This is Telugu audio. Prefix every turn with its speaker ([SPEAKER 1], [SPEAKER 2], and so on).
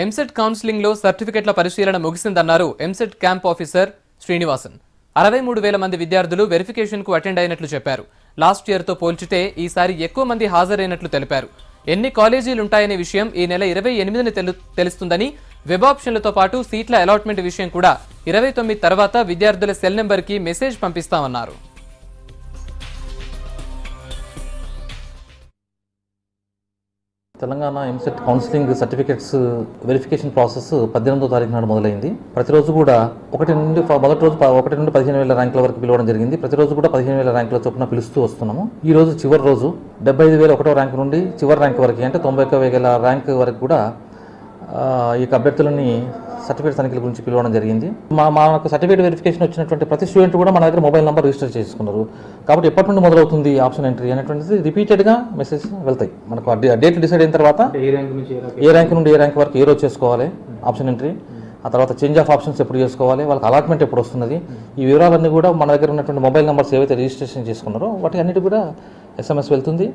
[SPEAKER 1] ఎంసెట్ కౌన్సిలింగ్ లో సర్టిఫికెట్ల పరిశీలన ముగిసిందన్నారు ఎంసెట్ క్యాంప్ ఆఫీసర్ శ్రీనివాసన్. 63,000 మంది విద్యార్థులు వెరిఫికేషన్ కు అటెండ్ అయినట్లు చెప్పారు. లాస్ట్ ఇయర్ తో పోల్చితే ఈసారి ఎక్కువ మంది హాజరైనట్లు తెలిపారు. ఎన్ని కాలేజీలుంటాయనే విషయం ఈ నెల 28న తెలుస్తుందని, వెబ్ ఆప్షన్లతో పాటు సీట్ల అలాట్మెంట్ విషయం కూడా 29 తర్వాత విద్యార్థుల సెల్ నెంబర్ కి మెసేజ్ పంపిస్తామన్నారు.
[SPEAKER 2] Telangana EAMCET counselling certificates verification process 18వ తారీఖు నాడు మొదలైంది. ప్రతిరోజు కూడా మొదటి రోజు 1 నుండి 15,000 ర్యాంకుల వరకు పిలవడం జరిగింది. ప్రతిరోజు కూడా 15,000 ర్యాంకుల చొప్పున పిలుస్తూ వస్తున్నాము. ఈ రోజు చివరి రోజు 75,001వ ర్యాంకు నుండి చివరి ర్యాంక్ వరకు అంటే 91,000 ర్యాంక్ వరకు కూడా ఈ అభ్యర్థులని సర్టిఫికేట్ తనిఖీల గురించి పిలవడం జరిగింది. మనకు సర్టిఫికేట్ వెరిఫికేషన్ వచ్చినటువంటి ప్రతి స్టూడెంట్ కూడా మన దగ్గర మొబైల్ నెంబర్ రిజిస్టర్ చేసుకున్నారు. కాబట్టి ఎప్పటి నుండి మొదలవుతుంది ఆప్షన్ ఎంట్రీ అనేటువంటిది రిపీటెడ్గా మెసేజ్ వెళ్తాయి. మనకు డేట్ డిసైడ్ అయిన తర్వాత ఏ ర్యాంక్ నుండి ఏ ర్యాంక్ వరకు ఏ రోజు చేసుకోవాలి ఆప్షన్ ఎంట్రీ, ఆ తర్వాత చేంజ్ ఆఫ్ ఆప్షన్స్ ఎప్పుడు చేసుకోవాలి, వాళ్ళకి అలాట్మెంట్ ఎప్పుడు వస్తున్నది, ఈ వివరాలన్నీ కూడా మన దగ్గర ఉన్నటువంటి మొబైల్ నెంబర్స్ ఏవైతే రిజిస్ట్రేషన్ చేసుకున్నారో వాటి అన్నిటి కూడా SMS వెళ్తుంది.